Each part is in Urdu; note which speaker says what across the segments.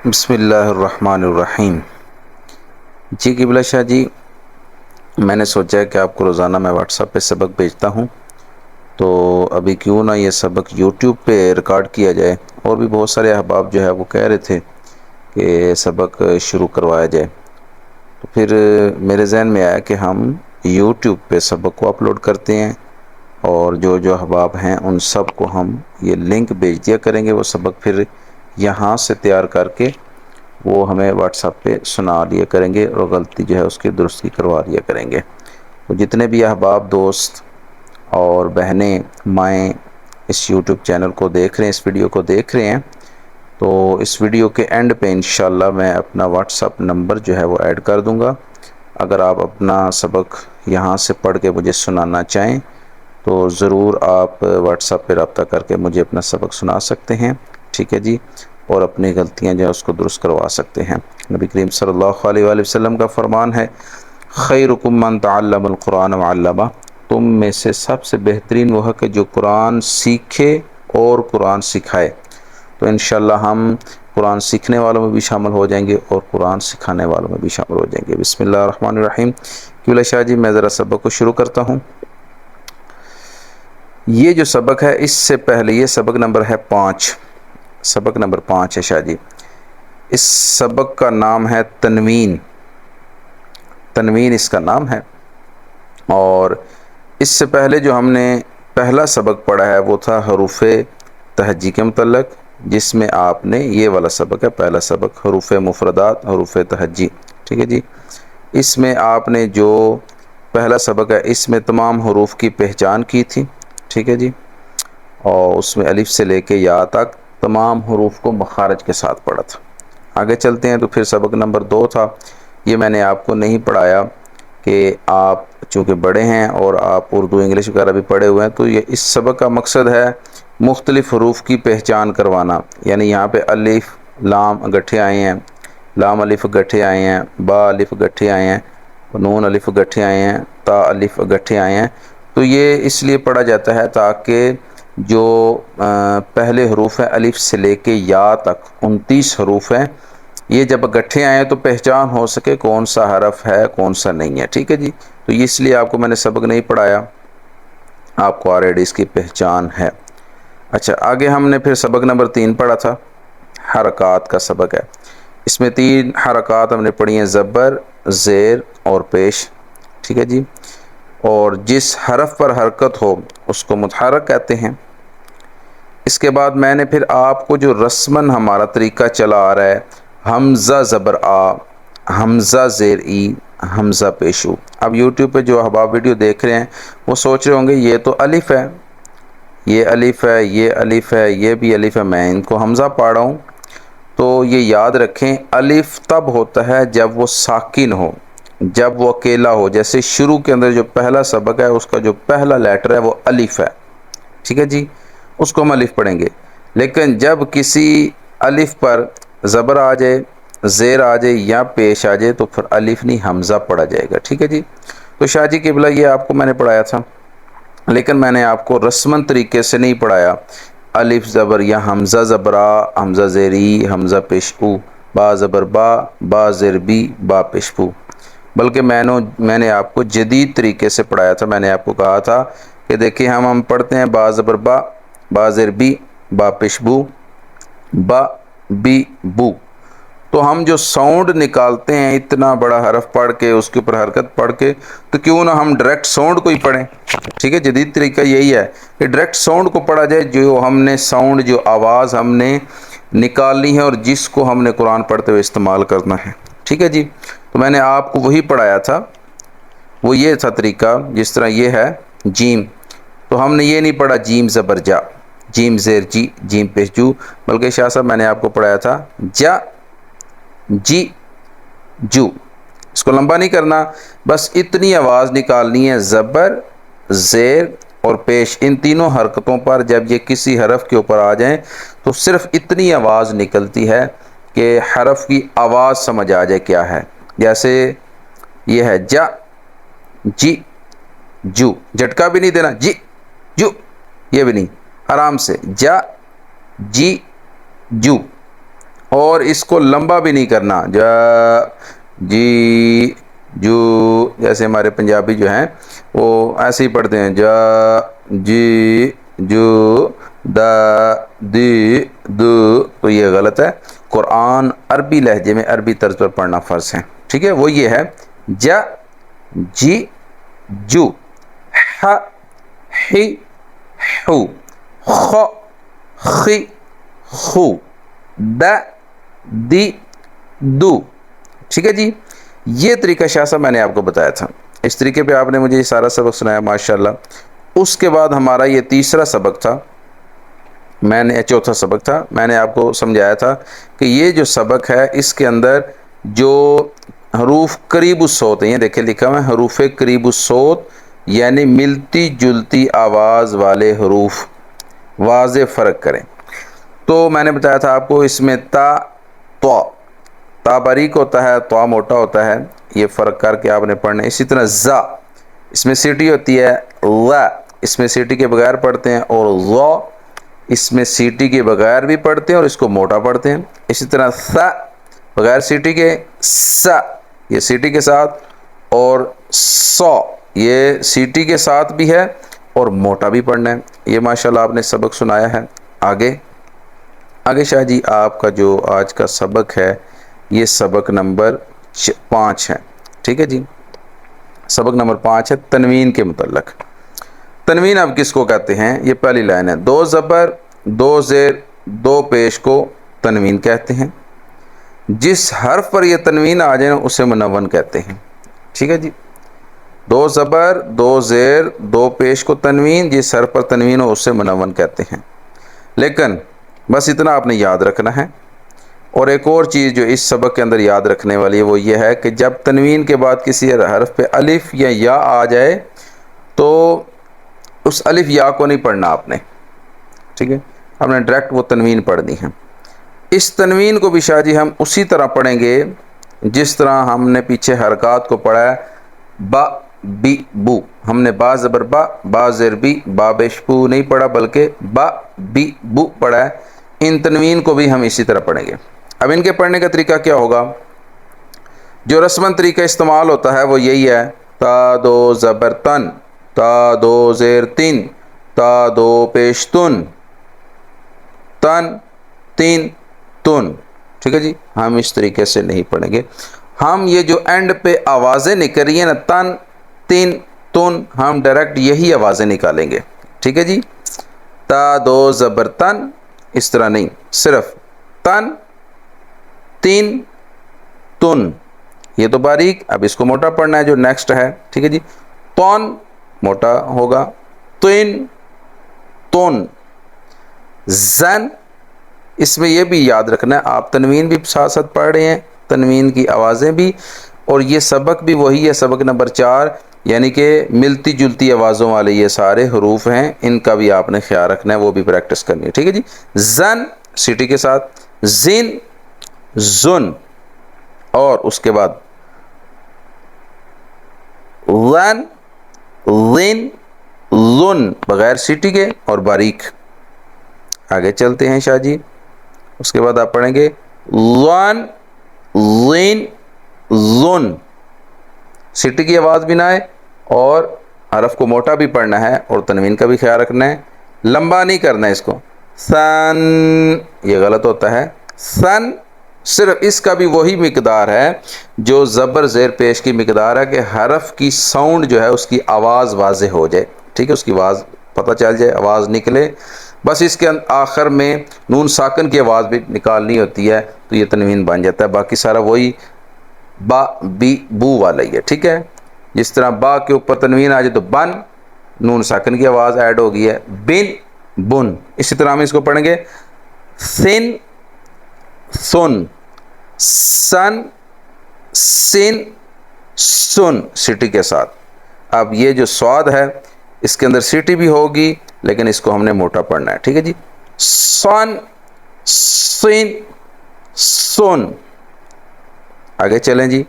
Speaker 1: بسم اللہ الرحمن الرحیم۔ جی قبلہ شاہ جی، میں نے سوچا ہے کہ آپ کو روزانہ میں واٹس ایپ پہ سبق بھیجتا ہوں، تو ابھی کیوں نہ یہ سبق یوٹیوب پہ ریکارڈ کیا جائے۔ اور بھی بہت سارے احباب جو ہے وہ کہہ رہے تھے کہ سبق شروع کروایا جائے، تو پھر میرے ذہن میں آیا کہ ہم یوٹیوب پہ سبق کو اپلوڈ کرتے ہیں، اور جو احباب ہیں ان سب کو ہم یہ لنک بھیج دیا کریں گے۔ وہ سبق پھر یہاں سے تیار کر کے وہ ہمیں واٹس ایپ پہ سنا لیا کریں گے، اور غلطی جو ہے اس کی درستی کروا لیا کریں گے۔ تو جتنے بھی احباب، دوست اور بہنیں، مائیں اس یوٹیوب چینل کو دیکھ رہے ہیں، اس ویڈیو کو دیکھ رہے ہیں، تو اس ویڈیو کے اینڈ پہ انشاءاللہ میں اپنا واٹس ایپ نمبر جو ہے وہ ایڈ کر دوں گا۔ اگر آپ اپنا سبق یہاں سے پڑھ کے مجھے سنانا چاہیں تو ضرور آپ واٹس ایپ پہ رابطہ کر کے مجھے اپنا سبق سنا سکتے ہیں، ٹھیک ہے جی، اور اپنی غلطیاں جو ہے اس کو درست کروا سکتے ہیں۔ نبی کریم صلی اللہ علیہ وآلہ وسلم کا فرمان ہے، خیرکم من تعلم القرآن وعلمہ، تم میں سے سب سے بہترین وہ ہے کہ جو قرآن سیکھے اور قرآن سکھائے۔ تو انشاءاللہ ہم قرآن سیکھنے والوں میں بھی شامل ہو جائیں گے اور قرآن سکھانے والوں میں بھی شامل ہو جائیں گے۔ بسم اللہ الرحمن الرحیم۔ قبلہ شاہ جی، میں ذرا سبق کو شروع کرتا ہوں۔ یہ جو سبق ہے، اس سے پہلے یہ سبق نمبر ہے 5، سبق نمبر 5 ہے شاہ جی۔ اس سبق کا نام ہے تنوین، تنوین اس کا نام ہے۔ اور اس سے پہلے جو ہم نے پہلا سبق پڑھا ہے وہ تھا حروف تہجی کے متعلق، جس میں آپ نے یہ والا سبق ہے، پہلا سبق حروف مفردات، حروف تہجی، ٹھیک ہے جی۔ اس میں آپ نے جو پہلا سبق ہے اس میں تمام حروف کی پہچان کی تھی، ٹھیک ہے جی، اور اس میں الف سے لے کے یا تک تمام حروف کو مخارج کے ساتھ پڑھا تھا۔ آگے چلتے ہیں تو پھر سبق نمبر 2 تھا، یہ میں نے آپ کو نہیں پڑھایا کہ آپ چونکہ بڑے ہیں اور آپ اردو انگلش وغیرہ بھی پڑھے ہوئے ہیں، تو یہ اس سبق کا مقصد ہے مختلف حروف کی پہچان کروانا۔ یعنی یہاں پہ الف لام گٹھے آئے ہیں، لام الف گٹھے آئے ہیں، با الف گٹھے آئے ہیں، نون الف گٹھے آئے ہیں، تا الف گٹھے آئے ہیں۔ تو یہ اس لیے پڑھا جاتا ہے تاکہ جو پہلے حروف ہیں الف سے لے کے یا تک 29 حروف ہیں، یہ جب گٹھے آئیں تو پہچان ہو سکے کون سا حرف ہے کون سا نہیں ہے، ٹھیک ہے جی۔ تو اس لیے آپ کو میں نے سبق نہیں پڑھایا، آپ کو آلریڈی اس کی پہچان ہے۔ اچھا، آگے ہم نے پھر سبق نمبر 3 پڑھا تھا، حرکات کا سبق ہے۔ اس میں 3 حرکات ہم نے پڑھی ہیں، زبر، زیر اور پیش، ٹھیک ہے جی۔ اور جس حرف پر حرکت ہو اس کو متحرک کہتے ہیں۔ اس کے بعد میں نے پھر آپ کو جو رسماً ہمارا طریقہ چلا آ رہا ہے، حمزہ زبر آ، حمزہ زیر ای، حمزہ پیشو۔ اب یوٹیوب پہ جو احباب ویڈیو دیکھ رہے ہیں وہ سوچ رہے ہوں گے یہ تو الف ہے، یہ الف ہے، یہ الف ہے، یہ بھی الف ہے، میں ان کو حمزہ پڑھ رہا ہوں۔ تو یہ یاد رکھیں، الف تب ہوتا ہے جب وہ ساکن ہو، جب وہ اکیلا ہو۔ جیسے شروع کے اندر جو پہلا سبق ہے اس کا جو پہلا لیٹر ہے وہ الف ہے، ٹھیک ہے جی، اس کو ہم الف پڑھیں گے۔ لیکن جب کسی الف پر زبر آ جائے، زیر آ جائے یا پیش آ جائے تو پھر الف نہیں حمزہ پڑھا جائے گا، ٹھیک ہے جی۔ تو شاہ جی قبلہ یہ آپ کو میں نے پڑھایا تھا، لیکن میں نے آپ کو رسمن طریقے سے نہیں پڑھایا، الف زبر یا حمزہ زبر آ، حمزہ زیر ای، حمزہ پیش او، با زبر با، با زیر بی، با پیش بو، بلکہ میں نے آپ کو جدید طریقے سے پڑھایا تھا۔ میں نے آپ کو کہا تھا کہ دیکھیں ہم پڑھتے ہیں با زبر با، با زیر بی، با پیش بو، با بی بو، تو ہم جو ساؤنڈ نکالتے ہیں اتنا بڑا حرف پڑھ کے اس کے اوپر حرکت پڑھ کے، تو کیوں نہ ہم ڈائریکٹ ساؤنڈ کو ہی پڑھیں، ٹھیک ہے۔ جدید طریقہ یہی ہے کہ ڈائریکٹ ساؤنڈ کو پڑھا جائے، جو ہم نے ساؤنڈ، جو آواز ہم نے نکالنی ہے اور جس کو ہم نے قرآن پڑھتے ہوئے استعمال کرنا ہے، ٹھیک ہے جی۔ تو میں نے آپ کو وہی پڑھایا تھا، وہ یہ تھا طریقہ، جس طرح یہ ہے جیم، تو ہم نے یہ نہیں پڑھا جیم زبر جا، جیم زیر جی، جیم پیش جو، بلکہ شاہ صاحب میں نے آپ کو پڑھایا تھا جا جی جو، اس کو لمبا نہیں کرنا، بس اتنی آواز نکالنی ہے، زبر، زیر اور پیش، ان تینوں حرکتوں پر جب یہ کسی حرف کے اوپر آ جائیں تو صرف اتنی آواز نکلتی ہے کہ حرف کی آواز سمجھ آ جائے کیا ہے۔ جیسے یہ ہے جا جی جو، جھٹکا بھی نہیں دینا، جی جو، یہ بھی نہیں، آرام سے جا جی جو، اور اس کو لمبا بھی نہیں کرنا، جا جی جو، جیسے ہمارے پنجابی جو ہیں وہ ایسے ہی پڑھتے ہیں، جا جی جو دا دی دو، تو یہ غلط ہے۔ قرآن عربی لہجے میں عربی طرز پر پڑھنا فرض ہے، ٹھیک ہے؟ وہ یہ ہے جا جی جو، ح حی حو، خ خی خو، د دی دو، ٹھیک ہے جی؟ یہ طریقہ شاہ صاحب میں نے آپ کو بتایا تھا، اس طریقے پہ آپ نے مجھے یہ سارا سبق سنایا ماشاءاللہ۔ اس کے بعد ہمارا یہ تیسرا سبق تھا، چوتھا سبق تھا، میں نے آپ کو سمجھایا تھا کہ یہ جو سبق ہے اس کے اندر جو حروف قریب الصوت ہیں، یہ دیکھیں لکھا ہوا ہے حروف قریب الصوت، یعنی ملتی جلتی آواز والے حروف، واضح فرق کریں۔ تو میں نے بتایا تھا آپ کو اس میں تا تو، تا باریک ہوتا ہے، تو موٹا ہوتا ہے، یہ فرق کر کے آپ نے پڑھنا ہے۔ اسی طرح زا، اس میں سیٹی ہوتی ہے، ل اس میں سیٹی کے بغیر پڑھتے ہیں، اور ظا اس میں سیٹی کے بغیر بھی پڑھتے ہیں اور اس کو موٹا پڑھتے ہیں۔ اسی طرح ث بغیر سیٹی کے، س یہ سیٹی کے ساتھ، اور سو یہ سیٹی کے ساتھ بھی ہے اور موٹا بھی پڑھنا ہے۔ یہ ماشاءاللہ آپ نے سبق سنایا ہے۔ آگے شاہ جی آپ کا جو آج کا سبق ہے یہ سبق نمبر 5 ہے، ٹھیک ہے جی؟ سبق نمبر 5 ہے تنوین کے متعلق۔ تنوین اب کس کو کہتے ہیں؟ یہ پہلی لائن ہے، 2 زبر 2 زیر 2 پیش کو تنوین کہتے ہیں، جس حرف پر یہ تنوین آ جائے اسے منون کہتے ہیں، ٹھیک ہے جی؟ 2 زبر 2 زیر 2 پیش کو تنوین، جس حرف پر تنوین ہو اسے منون کہتے ہیں۔ لیکن بس اتنا آپ نے یاد رکھنا ہے۔ اور ایک اور چیز جو اس سبق کے اندر یاد رکھنے والی ہے وہ یہ ہے کہ جب تنوین کے بعد کسی حرف پہ الف یا یا آ جائے تو اس الف یا کو نہیں پڑھنا آپ نے، ٹھیک ہے؟ آپ نے ڈائریکٹ وہ تنوین پڑھنی ہے۔ اس تنوین کو بھی شاہ جی ہم اسی طرح پڑھیں گے جس طرح ہم نے پیچھے حرکات کو پڑھا ہے، با بی بو، ہم نے با زبر با، با زیر بی، با بیش بو نہیں پڑھا بلکہ با بی بو پڑھا ہے۔ ان تنوین کو بھی ہم اسی طرح پڑھیں گے۔ اب ان کے پڑھنے کا طریقہ کیا ہوگا؟ جو رسماً طریقہ استعمال ہوتا ہے وہ یہی ہے، تا 2 زبر تن، تا 2 زیر تین، تا 2 پیش تن، تن تین تن، ٹھیک ہے جی؟ ہم اس طریقے سے نہیں پڑھیں گے، ہم یہ جو اینڈ پہ آوازیں نکل رہی ہیں نا، تن تین تن، ہم ڈائریکٹ یہی آوازیں نکالیں گے، ٹھیک ہے جی؟ تا 2 زبر تن، اس طرح نہیں، صرف تن تین تن، یہ تو باریک، اب اس کو موٹا پڑھنا ہے جو نیکسٹ ہے، ٹھیک ہے جی؟ تون موٹا ہوگا، تین تون، زن، اس میں یہ بھی یاد رکھنا ہے آپ تنوین بھی ساتھ ساتھ پڑھ رہے ہیں، تنوین کی آوازیں بھی، اور یہ سبق بھی وہی ہے سبق نمبر 4، یعنی کہ ملتی جلتی آوازوں والے یہ سارے حروف ہیں، ان کا بھی آپ نے خیال رکھنا ہے، وہ بھی پریکٹس کرنی ہے، ٹھیک ہے جی؟ زن سیٹی کے ساتھ، زن زن، اور اس کے بعد ون ون لن بغیر سیٹی کے اور باریک۔ آگے چلتے ہیں شاہ جی، اس کے بعد آپ پڑھیں گے لن لن لن، سیٹی کی آواز بھی نہ آئے اور حرف کو موٹا بھی پڑھنا ہے اور تنوین کا بھی خیال رکھنا ہے، لمبا نہیں کرنا ہے اس کو، سن یہ غلط ہوتا ہے، سن صرف اس کا بھی وہی مقدار ہے جو زبر زیر پیش کی مقدار ہے کہ حرف کی ساؤنڈ جو ہے اس کی آواز واضح ہو جائے، ٹھیک ہے؟ اس کی آواز پتہ چل جائے، آواز نکلے، بس اس کے آخر میں نون ساکن کی آواز بھی نکالنی ہوتی ہے تو یہ تنوین بن جاتا ہے، باقی سارا وہی با بی بو والا ہی ہے، ٹھیک ہے؟ جس طرح با کے اوپر تنوین آ جائے تو بن، نون ساکن کی آواز ایڈ ہو گئی ہے، بن بن۔ اسی طرح ہم اس کو پڑھیں گے سن سن، سن سن سن، سیٹی کے ساتھ۔ اب یہ جو سواد ہے اس کے اندر سیٹی بھی ہوگی لیکن اس کو ہم نے موٹا پڑھنا ہے، ٹھیک ہے جی؟ سن سن سن۔ آگے چلیں جی،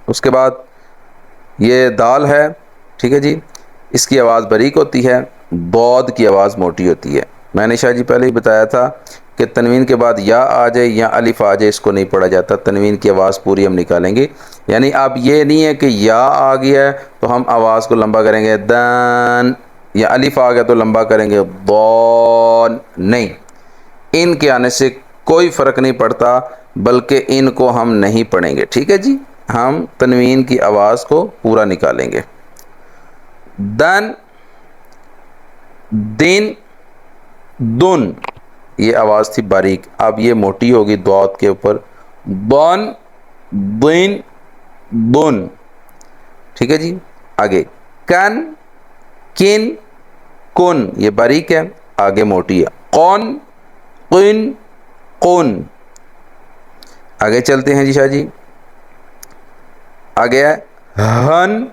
Speaker 1: اس کے بعد یہ دال ہے، ٹھیک ہے جی؟ اس کی آواز باریک ہوتی ہے، بود کی آواز موٹی ہوتی ہے۔ میں نے شاہ جی پہلے ہی بتایا تھا کہ تنوین کے بعد یا آ جائے یا الف آ جائے، اس کو نہیں پڑھا جاتا، تنوین کی آواز پوری ہم نکالیں گے۔ یعنی اب یہ نہیں ہے کہ یا آ گیا ہے تو ہم آواز کو لمبا کریں گے دان، یا الف آ گیا تو لمبا کریں گے ضون، نہیں، ان کے آنے سے کوئی فرق نہیں پڑتا، بلکہ ان کو ہم نہیں پڑھیں گے، ٹھیک ہے جی، ہم تنوین کی آواز کو پورا نکالیں گے۔ دن، دن، دن، یہ آواز تھی باریک، اب یہ موٹی ہوگی دعات کے اوپر، دن، دن، دن، ٹھیک ہے جی۔ آگے کن، کن، کن، یہ باریک ہے، آگے موٹی ہے، قن، قن، قن۔ آگے چلتے ہیں جی شاہ جی، آگے ہے ہن،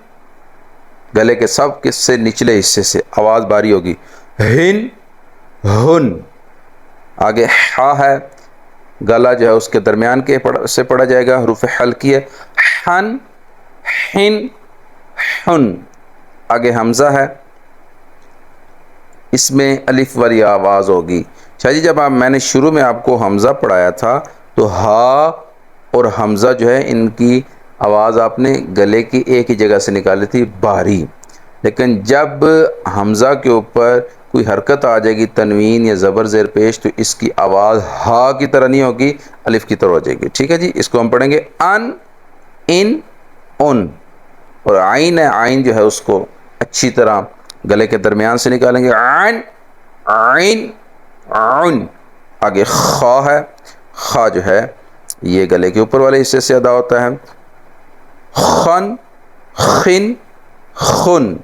Speaker 1: گلے کے سب کے سے نچلے حصے سے آواز باری ہوگی، ہن، ہن۔ آگے ہا ہے، گلا جو ہے اس کے درمیان کے سے پڑھا جائے گا، حروف حلقی ہے، ہن، ہن، ہن۔ آگے حمزہ ہے، اس میں الف والی آواز ہوگی۔ شاہ جی جب میں نے شروع میں آپ کو حمزہ پڑھایا تھا تو ہا اور حمزہ جو ہے ان کی آواز آپ نے گلے کی ایک ہی جگہ سے نکالی تھی باری، لیکن جب حمزہ کے اوپر کوئی حرکت آ جائے گی، تنوین یا زبر زیر پیش، تو اس کی آواز ہا کی طرح نہیں ہوگی، الف کی طرح ہو جائے گی، ٹھیک ہے جی۔ اس کو ہم پڑھیں گے ان، ان، ان، اور عین ہے، عین جو ہے اس کو اچھی طرح گلے کے درمیان سے نکالیں گے، عین، عین، عن۔ آگے خا ہے، خا جو ہے یہ گلے کے اوپر والے حصے سے ادا ہوتا ہے، خن، خن، خن۔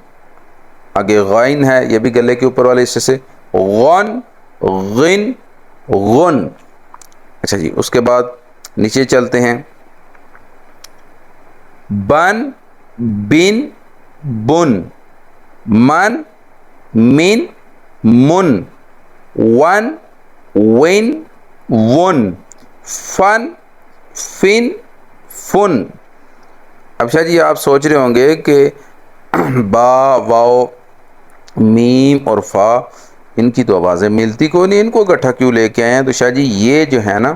Speaker 1: آگے غین ہے، یہ بھی گلے کے اوپر والے حصے سے، غن، غن، غن۔ اچھا جی، اس کے بعد نیچے چلتے ہیں، بن، بن، بن، من، من، من، ون، ون، ون، فن، فن، فن۔ اب شاہ جی آپ سوچ رہے ہوں گے کہ با، واو، میم اور فا، ان کی تو آوازیں ملتی کوئی نہیں، ان کو اکٹھا کیوں لے کے آئے ہیں؟ تو شاہ جی یہ جو ہے نا،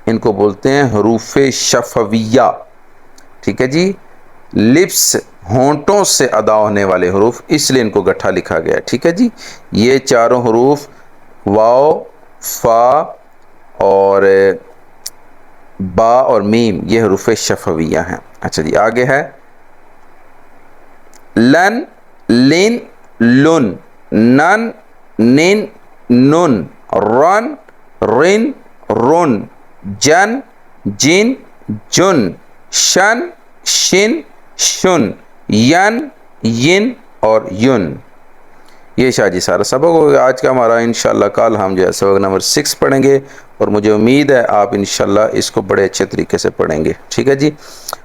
Speaker 1: ان کو بولتے ہیں حروف شفویہ، ٹھیک ہے جی، لپس، ہونٹوں سے ادا ہونے والے حروف، اس لیے ان کو گٹھا لکھا گیا ہے، ٹھیک ہے جی۔ یہ چاروں حروف واو، فا اور با اور میم، یہ حروف شفویہ ہیں۔ اچھا جی، آگے ہے لن، لن، لن، نن، نن، نن، رن، رن، رن، جن، جن، جن، شن، شن، شن، ین، ین اور یون۔ یہ شاہ جی سارا سبق ہوگا آج کا ہمارا۔ انشاءاللہ کل ہم جو ہے سبق نمبر 6 پڑھیں گے، اور مجھے امید ہے آپ انشاءاللہ اس کو بڑے اچھے طریقے سے پڑھیں گے، ٹھیک ہے جی۔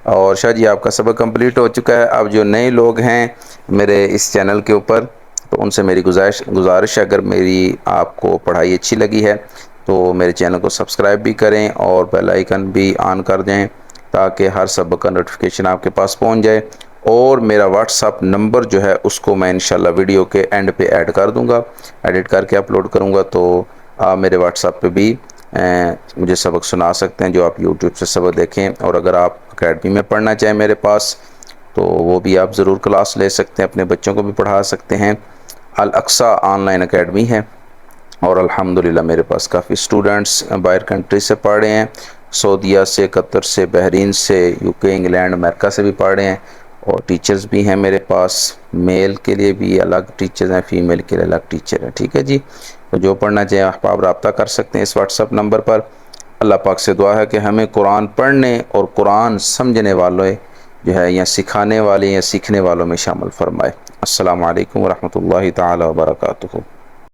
Speaker 1: اور شاہ جی آپ کا سبق کمپلیٹ ہو چکا ہے۔ اب جو نئے لوگ ہیں میرے اس چینل کے اوپر، تو ان سے میری گزارش ہے، اگر میری آپ کو پڑھائی اچھی لگی ہے تو میرے چینل کو سبسکرائب بھی کریں اور بیل آئیکن بھی آن کر دیں، تاکہ ہر سبق کا نوٹیفیکیشن آپ کے پاس پہنچ جائے۔ اور میرا واٹس اپ نمبر جو ہے اس کو میں انشاءاللہ ویڈیو کے اینڈ پہ ایڈ کر دوں گا، ایڈٹ کر کے اپلوڈ کروں گا، تو آپ میرے واٹس اپ پہ بھی مجھے سبق سنا سکتے ہیں جو آپ یوٹیوب سے سبق دیکھیں۔ اور اگر آپ اکیڈمی میں پڑھنا چاہیں میرے پاس، تو وہ بھی آپ ضرور کلاس لے سکتے ہیں، اپنے بچوں کو بھی پڑھا سکتے ہیں۔ الاقصیٰ آن لائن اکیڈمی ہے، اور الحمدللہ میرے پاس کافی اسٹوڈنٹس باہر کنٹری سے پڑھ رہے ہیں، سعودیہ سے، قطر سے، بحرین سے، یو کے، انگلینڈ، امریکہ سے بھی پڑھ رہے ہیں، اور ٹیچرز بھی ہیں میرے پاس، میل کے لیے بھی الگ ٹیچرز ہیں، فیمیل کے لیے الگ ٹیچر ہیں، ٹھیک ہے جی۔ تو جو پڑھنا چاہیں احباب رابطہ کر سکتے ہیں اس واٹس اپ نمبر پر۔ اللہ پاک سے دعا ہے کہ ہمیں قرآن پڑھنے اور قرآن سمجھنے والے جو ہے، یا سکھانے والے یا سیکھنے والوں میں شامل فرمائے۔ السلام علیکم ورحمۃ اللہ تعالی وبرکاتہ۔